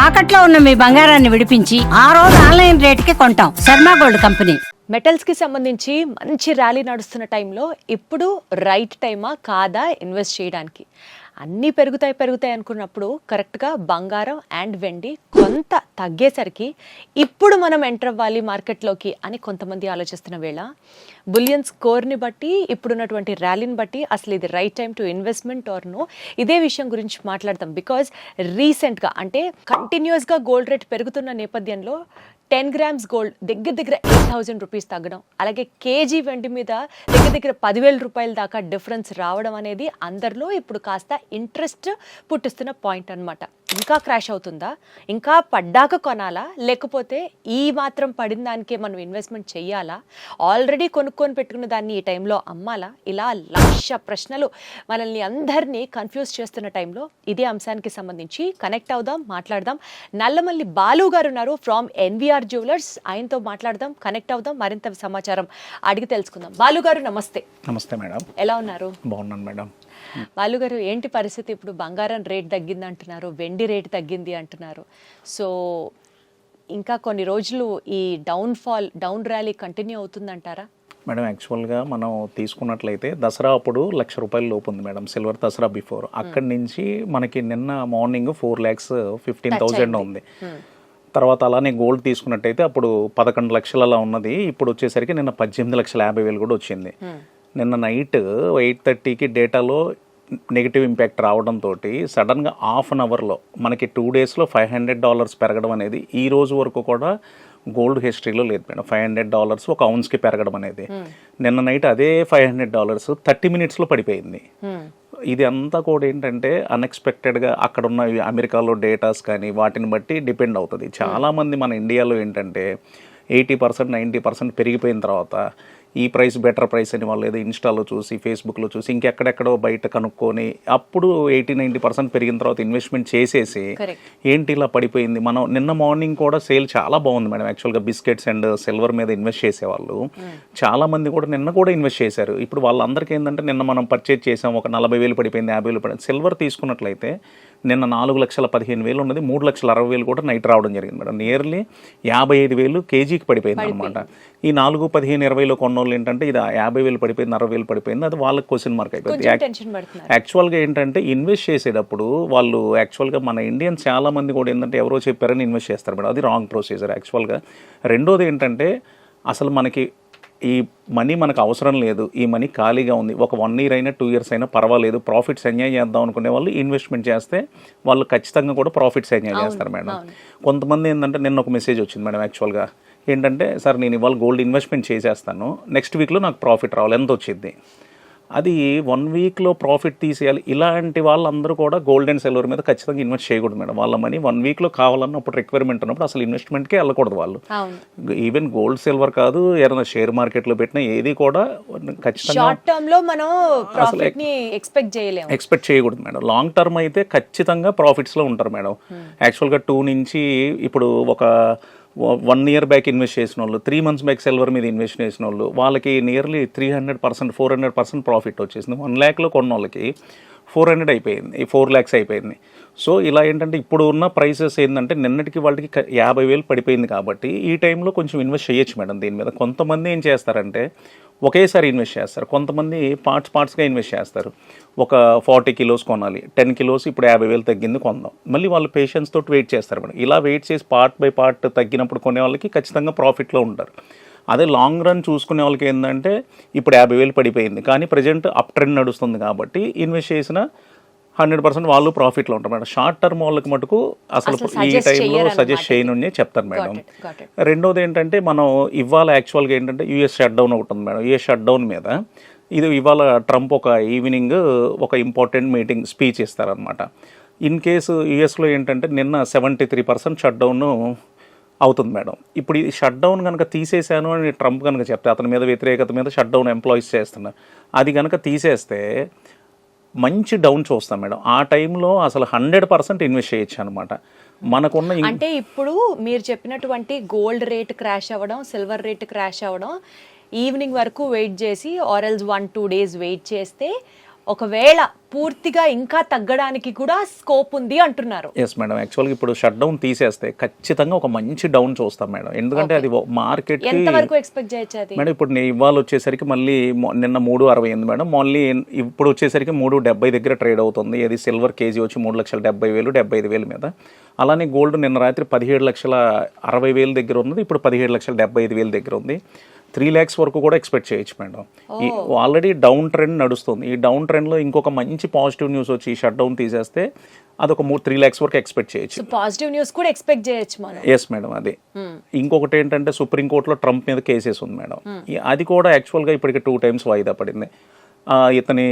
తాకట్లో ఉన్న మీ బంగారాన్ని విడిపించి ఆ రోజు ఆన్లైన్ రేటుకి కొంటాం. Sharma gold company. మెటల్స్కి సంబంధించి మంచి ర్యాలీ నడుస్తున్న టైంలో ఇప్పుడు రైట్ టైమా కాదా ఇన్వెస్ట్ చేయడానికి? అన్నీ పెరుగుతాయి అనుకున్నప్పుడు కరెక్ట్గా బంగారం అండ్ వెండి కొంత తగ్గేసరికి ఇప్పుడు మనం ఎంటర్ అవ్వాలి మార్కెట్లోకి అని కొంతమంది ఆలోచిస్తున్న వేళ బులియన్ స్కోర్ని బట్టి ఇప్పుడున్నటువంటి ర్యాలీని బట్టి అసలు ఇది right time to investment or no, ఇదే విషయం గురించి మాట్లాడతాం. బికాజ్ రీసెంట్గా అంటే కంటిన్యూస్గా గోల్డ్ రేట్ పెరుగుతున్న నేపథ్యంలో 10 grams గోల్డ్ దగ్గర 8,000 రూపీస్ తగ్గడం, అలాగే కేజీ వెండి మీద దగ్గర 10,000 రూపాయల దాకా డిఫరెన్స్ రావడం అనేది అందరిలో ఇప్పుడు కాస్త ఇంట్రెస్ట్ పుట్టిస్తున్న పాయింట్ అనమాట. ఇంకా క్రాష్ అవుతుందా, ఇంకా పడ్డాక కొనాలా, లేకపోతే ఈ మాత్రం పడిన దానికే మనం ఇన్వెస్ట్మెంట్ చెయ్యాలా, ఆల్రెడీ కొనుక్కొని పెట్టుకున్న దాన్ని ఈ టైంలో అమ్మాలా, ఇలా లక్ష ప్రశ్నలు మనల్ని అందరినీ కన్ఫ్యూజ్ చేస్తున్న టైంలో ఇదే అంశానికి సంబంధించి కనెక్ట్ అవుదాం, మాట్లాడదాం. నల్లమల్లి బాలు గారు ఉన్నారు ఫ్రమ్ ఎన్విఆర్ జ్యువెలర్స్. ఆయనతో మాట్లాడదాం, కనెక్ట్ అవుదాం, మరింత సమాచారం అడిగి తెలుసుకుందాం. బాలు గారు నమస్తే. నమస్తే మేడం. ఎలా ఉన్నారు? బాగున్నాను మేడం. బాలు గారు, ఏంటి పరిస్థితి? ఇప్పుడు బంగారం రేట్ తగ్గింది అంటున్నారు, వెండి రేట్ తగ్గింది అంటున్నారు. సో ఇంకా కొన్ని రోజులు ఈ డౌన్ ర్యాలీ కంటిన్యూ అవుతుందంటారా? మేడం, యాక్చువల్గా మనం తీసుకున్నట్లయితే దసరా అప్పుడు ₹1,00,000 లోపు ఉంది మేడం, సిల్వర్ దసరా బిఫోర్. అక్కడి నుంచి మనకి నిన్న మార్నింగ్ 4,15,000 ఉంది. తర్వాత అలానే గోల్డ్ తీసుకున్నట్టయితే అప్పుడు 11 లక్షలు అలా ఉన్నది, ఇప్పుడు వచ్చేసరికి నిన్న 18,50,000 కూడా వచ్చింది. నిన్న నైట్ 8:30కి డేటాలో నెగిటివ్ ఇంపాక్ట్ రావడంతో సడన్గా హాఫ్ అన్ అవర్లో మనకి 2 డేస్లో $500 పెరగడం అనేది ఈ రోజు వరకు కూడా గోల్డ్ హిస్టరీలో లేదు మేడం. $500 ఒక ఔన్స్కి పెరగడం అనేది. నిన్న నైట్ అదే $500 30 మినిట్స్లో పడిపోయింది. ఇది అంతా కూడా ఏంటంటే అన్ఎక్స్పెక్టెడ్గా అక్కడున్న అమెరికాలో డేటాస్ కానీ వాటిని బట్టి డిపెండ్ అవుతుంది. చాలామంది మన ఇండియాలో ఏంటంటే 80% 90% పెరిగిపోయిన తర్వాత ఈ ప్రైస్ బెటర్ ప్రైస్ అని వాళ్ళు ఏదో ఇన్స్టాలో చూసి ఫేస్బుక్లో చూసి ఇంకెక్కడెక్కడో బయట కనుక్కొని అప్పుడు 80-90% పెరిగిన తర్వాత ఇన్వెస్ట్మెంట్ చేసేసి ఏంటి ఇలా పడిపోయింది. మనం నిన్న మార్నింగ్ కూడా సేల్ చాలా బాగుంది మేడం. యాక్చువల్గా బిస్కెట్స్ అండ్ సిల్వర్ మీద ఇన్వెస్ట్ చేసేవాళ్ళు చాలా మంది కూడా నిన్న కూడా ఇన్వెస్ట్ చేశారు. ఇప్పుడు వాళ్ళందరికీ ఏంటంటే నిన్న మనం పర్చేజ్ చేసాం, ఒక 40,000 పడిపోయింది, 50,000 పడిపోయింది. సిల్వర్ తీసుకున్నట్లయితే నిన్న 4,15,000 ఉన్నది, 3,60,000 కూడా నైట్ రావడం జరిగింది మేడం. నియర్లీ 55,000 కేజీకి పడిపోయింది అనమాట. ఈ 4, 15, 20లో కొన్నోళ్ళు ఏంటంటే ఇది 50,000 పడిపోయింది, 60,000 పడిపోయింది, అది వాళ్ళకి క్వశ్చన్ మార్క్ అయిపోయింది. యాక్చువల్గా ఏంటంటే ఇన్వెస్ట్ చేసేటప్పుడు వాళ్ళు యాక్చువల్గా మన ఇండియన్స్ చాలా మంది కూడా ఏంటంటే ఎవరో చెప్పారని ఇన్వెస్ట్ చేస్తారు మేడం. అది రాంగ్ ప్రొసీజర్ యాక్చువల్గా. రెండోది ఏంటంటే అసలు మనకి ఈ మనీ మనకు అవసరం లేదు, ఈ మనీ ఖాళీగా ఉంది, ఒక 1 year అయినా 2 years అయినా పర్వాలేదు, ప్రాఫిట్స్ ఎంజాయ్ చేద్దాం అనుకునే వాళ్ళు ఇన్వెస్ట్మెంట్ చేస్తే వాళ్ళు ఖచ్చితంగా కూడా ప్రాఫిట్స్ ఎంజాయ్ చేస్తారు మేడం. కొంతమంది ఏంటంటే నిన్న ఒక మెసేజ్ వచ్చింది మేడం. యాక్చువల్గా ఏంటంటే సార్ నేను ఇవాళ గోల్డ్ ఇన్వెస్ట్మెంట్ చేసేస్తాను, నెక్స్ట్ వీక్లో నాకు ప్రాఫిట్ రావాలి, ఎంత వచ్చింది, అది 1 weekలో ప్రాఫిట్ తీసేయాలి. ఇలాంటి వాళ్ళందరూ కూడా గోల్డ్ అండ్ సిల్వర్ మీద ఖచ్చితంగా ఇన్వెస్ట్ చేయకూడదు మేడం. వాళ్ళ మనీ 1 weekలో కావాలన్నప్పుడు రిక్వైర్మెంట్ ఉన్నప్పుడు అసలు ఇన్వెస్ట్మెంట్కే వెళ్ళకూడదు వాళ్ళు. ఈవెన్ గోల్డ్ సిల్వర్ కాదు, ఏదైనా షేర్ మార్కెట్లో పెట్టినా ఏది కూడా ఖచ్చితంగా షార్ట్ టర్మ్ లో మనం ప్రాఫిట్ ని ఎక్స్పెక్ట్ చేయకూడదు మేడం. లాంగ్ టర్మ్ అయితే ఖచ్చితంగా ప్రాఫిట్స్లో ఉంటారు మేడం. యాక్చువల్గా 2 నుంచి ఇప్పుడు ఒక 1 year బ్యాక్ ఇన్వెస్ట్ చేసిన వాళ్ళు, 3 months బ్యాక్ సిల్వర్ మీద ఇన్వెస్ట్ చేసిన వాళ్ళు వాళ్ళకి నియర్లీ 300%, 400% ప్రాఫిట్ వచ్చేసింది. 1 lakh కొన్న వాళ్ళకి 400 అయిపోయింది, 4 lakhs అయిపోయింది. సో ఇలా ఏంటంటే ఇప్పుడు ఉన్న ప్రైసెస్ ఏంటంటే నిన్నటికి వాళ్ళకి 50,000 పడిపోయింది కాబట్టి ఈ టైంలో కొంచెం ఇన్వెస్ట్ చేయొచ్చు మేడం దీని మీద. కొంతమంది ఏం చేస్తారంటే ఒకేసారి ఇన్వెస్ట్ చేస్తారు, కొంతమంది పార్ట్స్గా ఇన్వెస్ట్ చేస్తారు. ఒక 40 kilos కొనాలి, 10 kilos ఇప్పుడు 50,000 తగ్గింది కొందాం, మళ్ళీ వాళ్ళు పేషెన్స్ తోటి వెయిట్ చేస్తారు మేడం. ఇలా వెయిట్ చేసి పార్ట్ బై పార్ట్ తగ్గినప్పుడు కొనే వాళ్ళకి ఖచ్చితంగా ప్రాఫిట్లో ఉంటారు. అదే లాంగ్ రన్ చూసుకునే వాళ్ళకి ఏంటంటే ఇప్పుడు 50,000 పడిపోయింది కానీ ప్రజెంట్ అప్ ట్రెండ్ నడుస్తుంది కాబట్టి ఇన్వెస్ట్ చేసిన 100% వాళ్ళు ప్రాఫిట్లో ఉంటారు మేడం. షార్ట్ టర్మ్ వాళ్ళకి మటుకు అసలు ఈ టైంలో సజెస్ట్ చేయను చెప్తాను మేడం. రెండోది ఏంటంటే మనం ఇవాళ యాక్చువల్గా ఏంటంటే యూఎస్ షట్ డౌన్ ఒకటి ఉంది మేడం. యూఎస్ షట్ డౌన్ మీద ఇది ఇవాళ ట్రంప్ ఒక ఈవినింగ్ ఒక ఇంపార్టెంట్ మీటింగ్ స్పీచ్ ఇస్తారనమాట. ఇన్ కేసు యూఎస్లో ఏంటంటే నిన్న 73% షట్ డౌన్ అవుతుంది మేడం. ఇప్పుడు ఈ షట్ డౌన్ కనుక తీసేశాను అని ట్రంప్ కనుక చెప్తే అతని మీద వ్యతిరేకత మీద షట్ డౌన్ ఎంప్లాయీస్ చేస్తున్నారు, అది కనుక తీసేస్తే మంచి డౌన్ చూస్తాం మేడం. ఆ టైంలో అసలు 100% ఇన్వెస్ట్ చేయొచ్చు అనమాట. మనకున్న అంటే ఇప్పుడు మీరు చెప్పినటువంటి గోల్డ్ రేట్ క్రాష్ అవ్వడం, సిల్వర్ రేట్ క్రాష్ అవ్వడం, ఈవినింగ్ వరకు వెయిట్ చేసి ఆర్ ఎల్స్ 1-2 days వెయిట్ చేస్తే ఒకవేళ పూర్తిగా ఇంకా తగ్గడానికి కూడా స్కోప్ ఉంది అంటున్నారు. ఎస్ మేడం, యాక్చువల్గా ఇప్పుడు షట్ డౌన్ తీసేస్తే ఖచ్చితంగా ఒక మంచి డౌన్ చూస్తాం మేడం. ఎందుకంటే అది మార్కెట్ ఎంత వరకు ఎక్స్పెక్ట్ చేయొచ్చు అది? మేడం ఇప్పుడు ఇవాళ వచ్చేసరికి మళ్ళీ నిన్న 3.68 మేడం, మళ్ళీ ఇప్పుడు వచ్చేసరికి 3.70 దగ్గర ట్రేడ్ అవుతుంది. ఇది సిల్వర్ కేజీ వచ్చి 3,70,000 75,000 మీద. అలానే గోల్డ్ నిన్న రాత్రి 17,60,000 దగ్గర ఉన్నది, ఇప్పుడు 17,75,000 దగ్గర ఉంది. 3 lakhs వరకు కూడా ఎక్స్పెక్ట్ చేయొచ్చు మేడం. ఈ ఆల్రెడీ డౌన్ ట్రెండ్ నడుస్తుంది. ఈ డౌన్ ట్రెండ్లో ఇంకొక మంచి పాజిటివ్ న్యూస్ వచ్చి ఈ షట్ డౌన్ తీసేస్తే అదొక 3 lakhs వరకు ఎక్స్పెక్ట్ చేయొచ్చు. పాజిటివ్ న్యూస్ కూడా ఎక్స్పెక్ట్ చేయొచ్చు మనం. ఎస్ మేడం, అది ఇంకొకటి ఏంటంటే సుప్రీంకోర్టులో ట్రంప్ మీద కేసెస్ ఉంది మేడం. అది కూడా యాక్చువల్గా ఇప్పటికి 2 times వాయిదా పడింది. ఇతని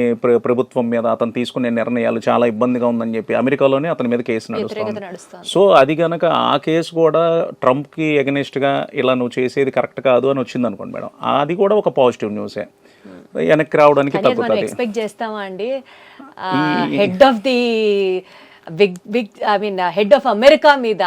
ప్రభుత్వం మీద అతను తీసుకునే నిర్ణయాలు చాలా ఇబ్బందిగా ఉందని చెప్పి అమెరికాలోనే అతని మీద కేసు నడుస్తుంది. సో అది కనుక ఆ కేసు కూడా ట్రంప్కి ఎగనెస్ట్గా ఇలా నువ్వు చేసేది కరెక్ట్ కాదు అని వచ్చింది అనుకోండి మేడం, అది కూడా ఒక పాజిటివ్ న్యూసే. వెనక్కి రావడానికి తగ్గుతుంది. ఎక్స్పెక్ట్ చేస్తామా అండి head of the big head of America మీద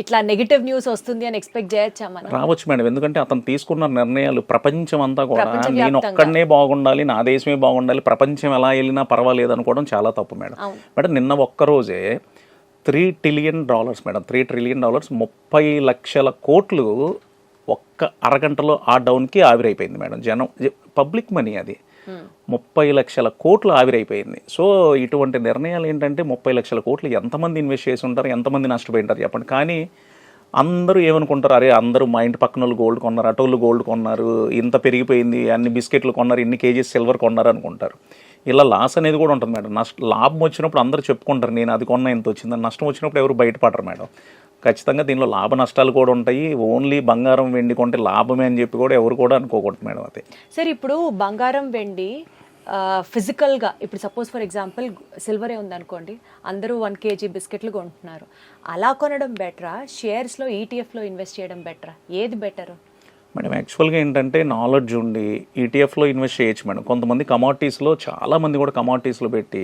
ఇట్లా నెగటివ్ న్యూస్ వస్తుంది అని ఎక్స్పెక్ట్ చేయొచ్చా మనం? రావచ్చు మేడం, ఎందుకంటే అతను తీసుకున్న నిర్ణయాలు ప్రపంచం అంతా కూడా నేను ఒక్కడనే బాగుండాలి, నా దేశమే బాగుండాలి, ప్రపంచం ఎలా వెళ్ళినా పర్వాలేదు అనుకోవడం చాలా తప్పు మేడం. మేడం నిన్న ఒక్కరోజే $3 trillion మేడం, $3 trillion 30 లక్షల కోట్లు ఒక్క అరగంటలో ఆ డౌన్కి ఆవిరైపోయింది మేడం. జనం పబ్లిక్ మనీ అది 30 లక్షల కోట్లు ఆవిరైపోయింది. సో ఇటువంటి నిర్ణయాలు ఏంటంటే 30 లక్షల కోట్లు ఎంతమంది ఇన్వెస్ట్ చేసి ఉంటారు, ఎంతమంది నష్టపోయింటారు చెప్పండి. కానీ అందరూ ఏమనుకుంటారు, అరే అందరూ మా ఇంటి పక్కన వాళ్ళు గోల్డ్ కొన్నారు, అటోళ్ళు గోల్డ్ కొన్నారు, ఇంత పెరిగిపోయింది, అన్ని బిస్కెట్లు కొన్నారు, ఇన్ని కేజీస్ సిల్వర్ కొన్నారు అనుకుంటారు. ఇలా లాస్ అనేది కూడా ఉంటుంది మేడం. లాభం వచ్చినప్పుడు అందరూ చెప్పుకుంటారు నేను అది కొన్నా ఎంత వచ్చిందని. నష్టం వచ్చినప్పుడు ఎవరు బయటపడరు మేడం. ఖచ్చితంగా దీనిలో లాభ నష్టాలు కూడా ఉంటాయి. ఓన్లీ బంగారం వెండి కొంటే లాభమే అని చెప్పి కూడా ఎవరు కూడా అనుకోకూడదు మేడం. అదే సరే, ఇప్పుడు బంగారం వెండి ఫిజికల్గా ఇప్పుడు సపోజ్ ఫర్ ఎగ్జాంపుల్ సిల్వరే ఉందనుకోండి, అందరూ 1 kg బిస్కెట్లు కొంటున్నారు. అలా కొనడం బెటరా, షేర్స్లో ఈటీఎఫ్లో ఇన్వెస్ట్ చేయడం బెటరా? ఏది బెటరు మేడం? యాక్చువల్గా ఏంటంటే నాలెడ్జ్ ఉండి ఈటీఎఫ్లో ఇన్వెస్ట్ చేయొచ్చు మేడం. కొంతమంది కమాడిటీస్లో చాలామంది కూడా కమాడిటీస్లో పెట్టి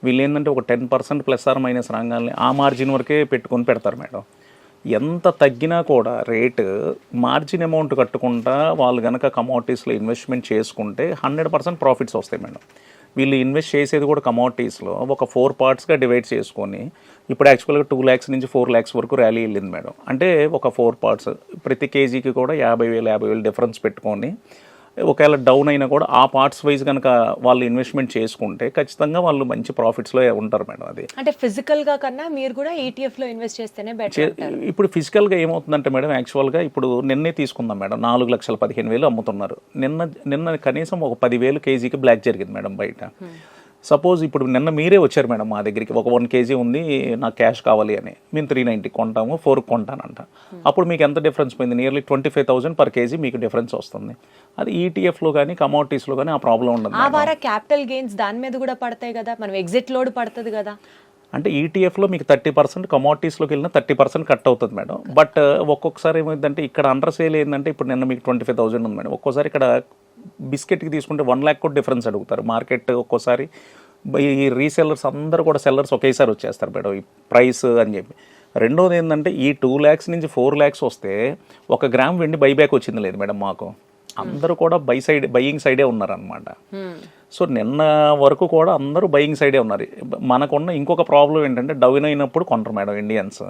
వీళ్ళు ఏంటంటే ఒక 10% ± రంగాల్ని ఆ మార్జిన్ వరకే పెట్టుకొని పెడతారు మేడం. ఎంత తగ్గినా కూడా రేటు మార్జిన్ అమౌంట్ కట్టుకుంటా వాళ్ళు కనుక కమాడిటీస్లో ఇన్వెస్ట్మెంట్ చేసుకుంటే 100% ప్రాఫిట్స్ వస్తాయి మేడం. వీళ్ళు ఇన్వెస్ట్ చేసేది కూడా కమాడిటీస్లో ఒక 4 partsగా డివైడ్ చేసుకొని ఇప్పుడు యాక్చువల్గా 2 lakhs నుంచి 4 lakhs వరకు ర్యాలీ వెళ్ళింది మేడం. అంటే ఒక 4 parts ప్రతి కేజీకి కూడా 50,000 డిఫరెన్స్ పెట్టుకొని ఒకవేళ డౌన్ అయినా కూడా ఆ పార్ట్స్ వైజ్ కనుక వాళ్ళు ఇన్వెస్ట్మెంట్ చేసుకుంటే ఖచ్చితంగా వాళ్ళు మంచి ప్రాఫిట్స్లో ఉంటారు మేడం. అది అంటే ఫిజికల్గా కన్నా మీరు కూడా ఈటీఎఫ్లో ఇన్వెస్ట్ చేస్తేనే బెటర్. ఇప్పుడు ఫిజికల్గా ఏమవుతుందంటే మేడం, యాక్చువల్గా ఇప్పుడు నిన్నే తీసుకుందాం మేడం, 4,15,000 అమ్ముతున్నారు. నిన్న కనీసం ఒక 10,000 కేజీకి బ్లాక్ జరిగింది మేడం బయట. సపోజ్ ఇప్పుడు నిన్న మీరే వచ్చారు మేడం మా దగ్గరికి, ఒక 1 kg ఉంది నాకు క్యాష్ కావాలి అని, మేము 390 కొంటాము, 4 కొంటానంట. అప్పుడు మీకు ఎంత డిఫరెన్స్ పోయింది? నియర్లీ 25,000 per kg మీకు డిఫరెన్స్ వస్తుంది. అది ఈటీఎఫ్లో కానీ కమోడిటీస్లో కానీ ఆ ప్రాబ్లం ఉండదు. ఆ వార క్యాపిటల్ గెయిన్స్ దాని మీద కూడా పడతాయి కదా, మనం ఎగ్జిట్ లోడ్ పడుతుంది కదా. అంటే ఈటీఎఫ్లో మీకు 30%, కమోడిటీస్లోకి వెళ్ళిన 30% కట్ అవుతుంది మేడం. బట్ ఒక్కొక్కసారి ఏమైందంటే ఇక్కడ అండర్ సేల్ ఏంటంటే ఇప్పుడు నిన్న మీకు 25,000 ఉంది మేడం, ఒక్కోసారి ఇక్కడ బిస్కెట్కి తీసుకుంటే 1 lakh కూడా డిఫరెన్స్ అడుగుతారు మార్కెట్. ఒక్కోసారి ఈ రీసెల్లర్స్ అందరూ కూడా సెల్లర్స్ ఒకేసారి వచ్చేస్తారు మేడం ఈ ప్రైస్ అని చెప్పి. రెండోది ఏంటంటే ఈ 2 lakhs నుంచి 4 lakhs వస్తే 1 గ్రామ్ వెండి బైబ్యాక్ వచ్చింది లేదు మేడం మాకు. అందరూ కూడా బయింగ్ సైడే ఉన్నారనమాట. సో నిన్న వరకు కూడా అందరూ బయింగ్ సైడే ఉన్నారు. మనకున్న ఇంకొక ప్రాబ్లం ఏంటంటే డౌన్ అయినప్పుడు కొంటారు మేడం ఇండియన్స్.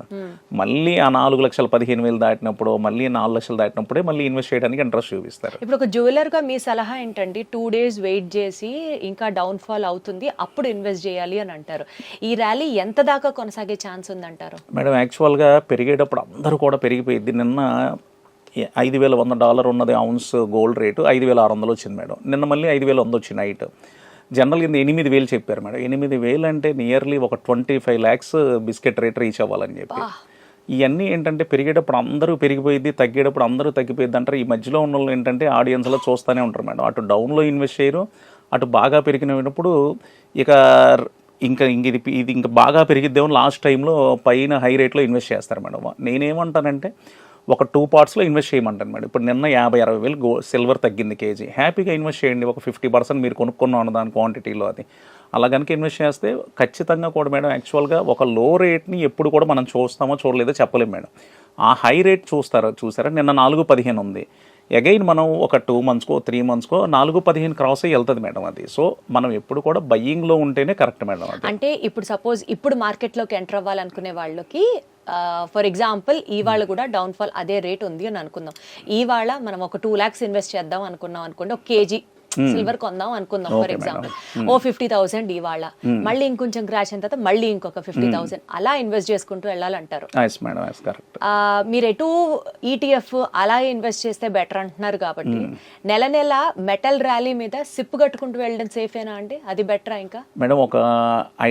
మళ్ళీ ఆ 4,15,000 దాటినప్పుడు, మళ్ళీ 4 లక్షలు దాటినప్పుడే మళ్ళీ ఇన్వెస్ట్ చేయడానికి ఇంట్రెస్ట్ చూపిస్తారు. ఇప్పుడు ఒక జ్యువెలర్గా మీ సలహా ఏంటండి? 2 days వెయిట్ చేసి ఇంకా డౌన్ ఫాల్ అవుతుంది అప్పుడు ఇన్వెస్ట్ చేయాలి అని అంటారు. ఈ ర్యాలీ ఎంత దాకా కొనసాగే ఛాన్స్ ఉందంటారు మేడం? యాక్చువల్గా పెరిగేటప్పుడు అందరూ కూడా పెరిగిపోయింది. నిన్న $5,100 ఉన్నది ఔన్స్ గోల్డ్ రేటు 5,600 వచ్చింది మేడం. నిన్న మళ్ళీ 5,100 వచ్చింది నైట్. జనరల్గా 8,000 చెప్పారు మేడం. 8,000 అంటే నియర్లీ ఒక 25 lakhs బిస్కెట్ రేట్ రీచ్ అవ్వాలని చెప్పి. ఇవన్నీ ఏంటంటే పెరిగేటప్పుడు అందరూ పెరిగిపోయింది, తగ్గేటప్పుడు అందరూ తగ్గిపోయింది అంటారు. ఈ మధ్యలో ఉన్న వాళ్ళు ఏంటంటే ఆడియన్స్లో చూస్తూనే ఉంటారు మేడం. అటు డౌన్లో ఇన్వెస్ట్ చేయరు, అటు బాగా పెరిగినప్పుడు ఇంకా ఇది ఇంకా బాగా పెరిగిద్దేమో లాస్ట్ టైంలో పైన హై రేట్లో ఇన్వెస్ట్ చేస్తారు మేడం. నేనేమంటానంటే ఒక 2 partsలో ఇన్వెస్ట్ చేయమంటాను మేడం. ఇప్పుడు నిన్న 50,000-60,000 సిల్వర్ తగ్గింది కేజీ, హ్యాపీగా ఇన్వెస్ట్ చేయండి. ఒక 50% మీరు కొనుక్కున్నాను దాని క్వాంటిటీలో. అది అలా కనుక ఇన్వెస్ట్ చేస్తే ఖచ్చితంగా కూడా మేడం యాక్చువల్గా ఒక లో రేట్ని ఎప్పుడు కూడా మనం చూస్తామో చూడలేదో చెప్పలేము మేడం. ఆ హై రేట్ చూసారా? నిన్న 4,15 ఉంది, అగైన్ మనం ఒక 2 monthsకో 3 monthsకో 4-15 క్రాస్ అయ్యి వెళ్తుంది మేడం అది. సో మనం ఎప్పుడు కూడా బయ్యింగ్లో ఉంటేనే కరెక్ట్ మేడం అది. అంటే ఇప్పుడు సపోజ్ ఇప్పుడు మార్కెట్లోకి ఎంటర్ అవ్వాలనుకునే వాళ్ళకి ఫర్ ఎగ్జాంపుల్ ఇవాళ కూడా డౌన్ఫాల్ అదే రేట్ ఉంది అని అనుకుందాం. ఇవాళ మనం ఒక 2 lakhs ఇన్వెస్ట్ చేద్దాం అనుకున్నాం అనుకోండి, ఒక కేజీ సిల్వర్ కొందాం అనుకుందాం ఫర్ ఎగ్జాంపుల్, ఓ 50,000 ఇవాళ, మళ్ళీ ఇంకొంచెం క్రాష్ అయిన తర్వాత మళ్ళీ ఇంకొక 50,000 అలా ఇన్వెస్ట్ చేసుకుంటూ వెళ్ళాలంటారు. మీరు ఎటు ETF అలా ఇన్వెస్ట్ చేస్తే బెటర్ అంటున్నారు కాబట్టి నెల నెల మెటల్ ర్యాలీ మీద సిప్ కట్టుకుంటూ వెళ్ళడం సేఫేనా అండి? అది బెటరా? ఇంకా మేడం ఒక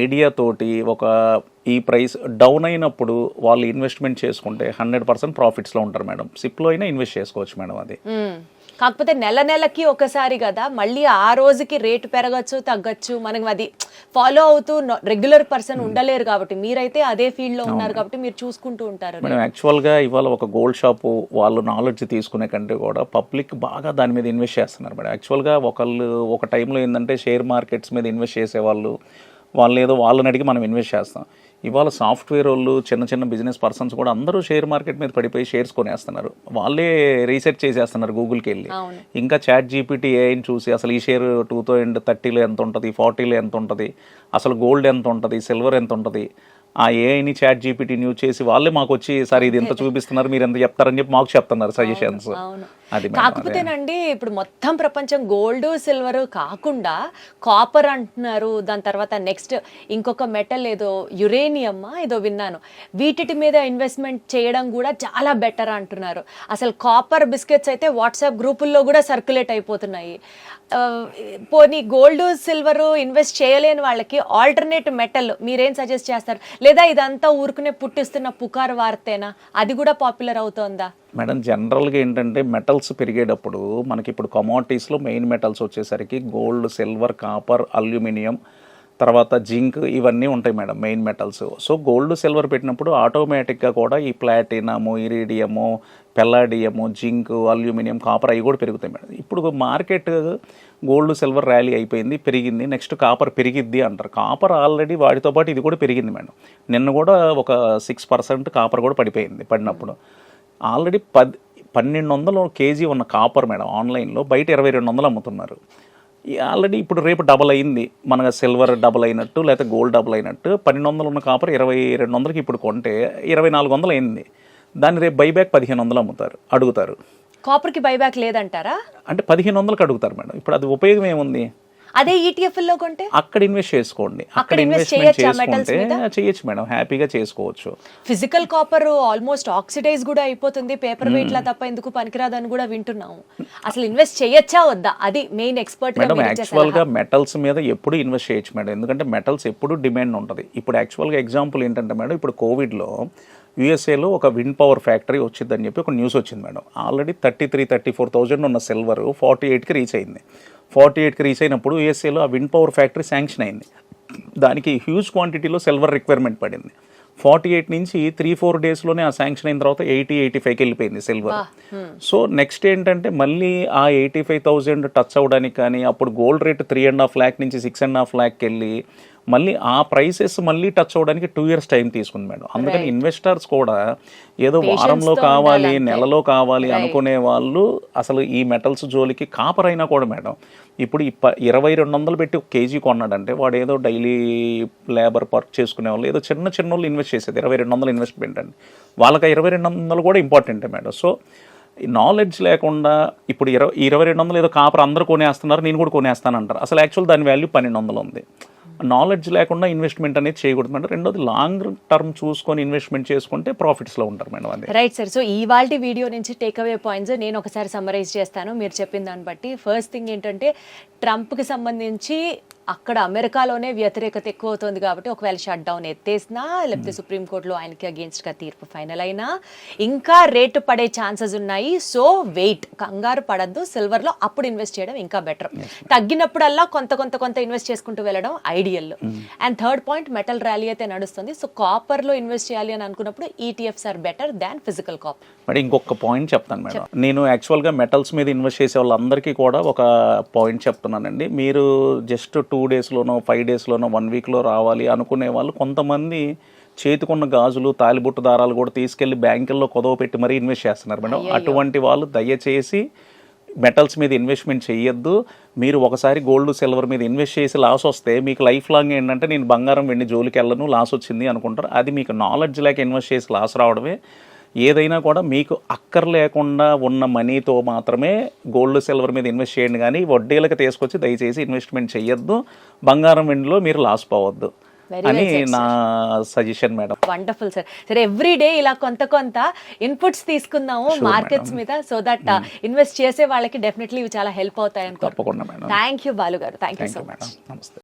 ఐడియా తోటి ఒక ఈ ప్రైస్ డౌన్ అయినప్పుడు వాళ్ళు ఇన్వెస్ట్మెంట్ చేసుకుంటే 100% ప్రాఫిట్స్లో ఉంటారు మేడం. సిప్లో అయినా ఇన్వెస్ట్ చేసుకోవచ్చు మేడం అది. కాకపోతే నెల నెలకి ఒకసారి కదా, మళ్ళీ ఆ రోజుకి రేటు పెరగచ్చు తగ్గచ్చు, మనకి అది ఫాలో అవుతూ రెగ్యులర్ పర్సన్ ఉండలేరు కాబట్టి, మీరైతే అదే ఫీల్డ్ లో ఉన్నారు కాబట్టి మీరు చూసుకుంటూ ఉంటారు. మేడం యాక్చువల్గా ఇవాళ ఒక గోల్డ్ షాపు వాళ్ళు నాలెడ్జ్ తీసుకునే కంటే కూడా పబ్లిక్ బాగా దాని మీద ఇన్వెస్ట్ చేస్తున్నారు మేడం. యాక్చువల్గా ఒకళ్ళు ఒక టైంలో ఏంటంటే షేర్ మార్కెట్స్ మీద ఇన్వెస్ట్ చేసేవాళ్ళు, వాళ్ళు ఏదో వాళ్ళని అడిగి మనం ఇన్వెస్ట్ చేస్తాం. ఇవాళ సాఫ్ట్వేర్ వాళ్ళు చిన్న చిన్న బిజినెస్ పర్సన్స్ కూడా అందరూ షేర్ మార్కెట్ మీద పడిపోయి షేర్స్ కొనేస్తున్నారు. వాళ్ళే రీసెర్చ్ చేసేస్తున్నారు గూగుల్కి వెళ్ళి. ఇంకా చాట్ జీపీటీ ఏఐని చూసి అసలు ఈ షేర్ 2030లో ఎంత ఉంటుంది, 40లో ఎంత ఉంటుంది, అసలు గోల్డ్ ఎంత ఉంటుంది, సిల్వర్ ఎంత ఉంటుంది, ఆ ఏఐని చాట్ జీపీటీ న్యూస్ చేసి వాళ్ళే మాకు వచ్చి సార్ ఇది ఎంత చూపిస్తున్నారు, మీరు ఎంత చెప్తారని చెప్పి మాకు చెప్తున్నారు సజెషన్స్. అది కాకపోతేనండి ఇప్పుడు మొత్తం ప్రపంచం గోల్డ్ సిల్వర్ కాకుండా కాపర్ అంటున్నారు, దాని తర్వాత నెక్స్ట్ ఇంకొక మెటల్ ఏదో యురేనియం ఏదో విన్నాను, వీటి మీద ఇన్వెస్ట్మెంట్ చేయడం కూడా చాలా బెటర్ అంటున్నారు. అసలు కాపర్ బిస్కెట్స్ అయితే వాట్సాప్ గ్రూపుల్లో కూడా సర్క్యులేట్ అయిపోతున్నాయి. పోనీ గోల్డ్ సిల్వర్ ఇన్వెస్ట్ చేయలేని వాళ్ళకి ఆల్టర్నేట్ మెటల్ మీరేం సజెస్ట్ చేస్తారు? లేదా ఇదంతా ఊరుకునే పుట్టిస్తున్న పుకారు వార్తేనా? అది కూడా పాపులర్ అవుతోందా? మేడం జనరల్గా ఏంటంటే మెటల్స్ పెరిగేటప్పుడు మనకి ఇప్పుడు కమోడిటీస్లో మెయిన్ మెటల్స్ వచ్చేసరికి గోల్డ్, సిల్వర్, కాపర్, అల్యూమినియం, తర్వాత జింక్ ఇవన్నీ ఉంటాయి madam main metals. So gold silver పెట్టినప్పుడు ఆటోమేటిక్గా కూడా ఈ ప్లాటినము, ఇరీడియము, పెల్లాడియము, జింక్, అల్యూమినియం, కాపర్ అవి కూడా పెరుగుతాయి మేడం. ఇప్పుడు మార్కెట్ గోల్డ్ సిల్వర్ ర్యాలీ అయిపోయింది, పెరిగింది, నెక్స్ట్ కాపర్ పెరిగిద్ది అంటారు. కాపర్ ఆల్రెడీ వాటితో పాటు ఇది కూడా పెరిగింది మేడం. నిన్న కూడా ఒక 6% కాపర్ కూడా పడిపోయింది. పడినప్పుడు ఆల్రెడీ 1200 కేజీ ఉన్న కాపర్ మేడం ఆన్లైన్లో బయట 2200 అమ్ముతున్నారు. ఆల్రెడీ ఇప్పుడు రేపు డబల్ అయింది, మన సిల్వర్ డబల్ అయినట్టు లేకపోతే గోల్డ్ డబల్ అయినట్టు. 1200 ఉన్న కాపర్ 2200కి ఇప్పుడు కొంటే 2400 అయింది. దాన్ని రేపు బైబ్యాక్ 1500 అడుగుతారు. కాపర్కి బైబ్యాక్ లేదంటారా? అంటే 1500కి అడుగుతారు మేడం. ఇప్పుడు అది ఉపయోగం ఏముంది? అదే ETF లో కొంటే అక్కడ ఇన్వెస్ట్ చేసుకోండి, అక్కడ ఇన్వెస్ట్మెంట్ చేసుకుంటే చేయొచ్చు మేడం, హ్యాపీగా చేసుకోవచ్చు. ఫిజికల్ కాపర్ ఆల్మోస్ట్ ఆక్సిడైజ్ కూడా అయిపోతుంది, పేపర్ వెయిట్ లా తప్ప ఎందుకు పనికిరాదని కూడా వింటున్నాము. అసలు ఇన్వెస్ట్ చేయొచ్చా వద్దా? అది మెయిన్ ఎక్స్పర్ట్ మేడం. యాక్చువల్గా మెటల్స్ మీద ఎప్పుడు ఇన్వెస్ట్ చేయొచ్చు మేడం, ఎందుకంటే మెటల్స్ ఎప్పుడు డిమాండ్ ఉంటుంది. ఇప్పుడు యాక్చువల్గా ఎగ్జాంపుల్ ఏంటంటే మేడం, ఇప్పుడు కోవిడ్లో యూఎస్ఏలో ఒక విండ్ పవర్ ఫ్యాక్టరీ వచ్చిందని చెప్పి ఒక న్యూస్ వచ్చింది మేడం. ఆల్రెడీ 33,000-34,000 ఉన్న సిల్వర్ 48కి రీచ్ అయింది. 48కి రీచ్ అయినప్పుడు యూఎస్ఏలో ఆ విండ్ పవర్ ఫ్యాక్టరీ శాంక్షన్ అయింది. దానికి హ్యూజ్ క్వాంటిటీలో సిల్వర్ రిక్వైర్మెంట్ పడింది. 48 నుంచి 3-4 డేస్లోనే ఆ శాంక్షన్ అయిన తర్వాత 80-85కి వెళ్ళిపోయింది సిల్వర్. సో నెక్స్ట్ ఏంటంటే మళ్ళీ ఆ 85,000 టచ్ అవ్వడానికి కానీ, అప్పుడు గోల్డ్ రేట్ 3.5 lakh నుంచి 6.5 lakh వెళ్ళి మళ్ళీ ఆ ప్రైసెస్ మళ్ళీ టచ్ అవ్వడానికి 2 years టైం తీసుకుంది మేడం. అందుకని ఇన్వెస్టర్స్ కూడా ఏదో వారంలో కావాలి, నెలలో కావాలి అనుకునే వాళ్ళు అసలు ఈ మెటల్స్ జోలికి, కాపర్ అయినా కూడా మేడం ఇప్పుడు 2200 పెట్టి ఒక కేజీ కొన్నాడంటే వాడు ఏదో డైలీ లేబర్ వర్క్ చేసుకునే వాళ్ళు ఏదో చిన్న వాళ్ళు ఇన్వెస్ట్ చేసేది 2200 ఇన్వెస్ట్మెంట్ అండి. వాళ్ళకి 2200 కూడా ఇంపార్టెంటే మేడం. సో నాలెడ్జ్ లేకుండా ఇప్పుడు 2200 ఏదో కాపర్ అందరూ కొనేస్తున్నారు, నేను కూడా కొనేస్తాను అంటారు. అసలు యాక్చువల్ దాని వాల్యూ 1200 ఉంది. నాలెడ్జ్ లేకుండా ఇన్వెస్ట్మెంట్ అనేది చేయకూడదు మేడం. రెండోది లాంగ్ టర్మ్ చూసుకొని ఇన్వెస్ట్మెంట్ చేసుకుంటే ప్రాఫిట్స్లో ఉంటారు మేడం. అది రైట్ సార్. సో ఇవాల్టి వీడియో నుంచి టేక్ అవే పాయింట్స్ నేను ఒకసారి సమ్మరైజ్ చేస్తాను మీరు చెప్పిన దాన్ని బట్టి. ఫస్ట్ థింగ్ ఏంటంటే ట్రంప్కి సంబంధించి అక్కడ అమెరికాలోనే వ్యతిరేకత ఎక్కువ అవుతుంది కాబట్టి ఒకవేళ షట్ డౌన్ ఎత్తేసినా లేకపోతే సుప్రీంకోర్టులో ఆయనకి అగేన్స్ట్గా తీర్పు ఫైనల్ అయినా ఇంకా రేటు పడే ఛాన్సెస్ ఉన్నాయి. సో వెయిట్, కంగారు పడద్దు సిల్వర్లో, అప్పుడు ఇన్వెస్ట్ చేయడం ఇంకా బెటర్. తగ్గినప్పుడల్లా కొంత ఇన్వెస్ట్ చేసుకుంటూ వెళ్ళడం ideal. And third point, metal rally అయితే నడుస్తుంది. సో కాపర్లో ఇన్వెస్ట్ చేయాలి అని అనుకున్నప్పుడు ETFs are better than physical copper. Madam ఇంకొక పాయింట్ చెప్తాను మేడం. నేను యాక్చువల్గా మెటల్స్ మీద ఇన్వెస్ట్ చేసే వాళ్ళందరికీ కూడా ఒక పాయింట్ చెప్తున్నానండి. మీరు జస్ట్ 2 daysలోనో 5 daysలోనో 1 weekలో రావాలి అనుకునే వాళ్ళు కొంతమంది చేతికున్న గాజులు తాలిబొట్టు దారాలు కూడా తీసుకెళ్లి బ్యాంకుల్లో కొదవ పెట్టి మరీ ఇన్వెస్ట్ చేస్తున్నారు మేడం. అటువంటి వాళ్ళు దయచేసి మెటల్స్ మీద ఇన్వెస్ట్మెంట్ చేయొద్దు. మీరు ఒకసారి గోల్డ్ సిల్వర్ మీద ఇన్వెస్ట్ చేసి లాస్ వస్తే మీకు లైఫ్ లాంగ్ ఏంటంటే నేను బంగారం వెండి జోలికి వెళ్ళను లాస్ వచ్చింది అనుకుంటారు. అది మీకు నాలెడ్జ్ లేక ఇన్వెస్ట్ చేసి లాస్ రావడమే. ఏదైనా కూడా మీకు అక్కర్లేకుండా ఉన్న మనీతో మాత్రమే గోల్డ్ సిల్వర్ మీద ఇన్వెస్ట్ చేయండి, కానీ వడ్డీలకు తీసుకొచ్చి దయచేసి ఇన్వెస్ట్మెంట్ చేయొద్దు. బంగారం వెండిలో మీరు లాస్ పోవద్దు అని నా సజెషన్ మేడం. Wonderful sir. సరే, ఎవ్రీ డే ఇలా కొంత కొంత ఇన్పుట్స్ తీసుకుందాము మార్కెట్స్ మీద, సో దట్ ఇన్వెస్ట్ చేసే వాళ్ళకి డెఫినెట్లీ ఇవి చాలా హెల్ప్ అవుతాయి అనుకో. తప్పకుండా మేడం. థ్యాంక్ యూ బాలు గారు, థ్యాంక్ యూ సో మచ్. నమస్తే.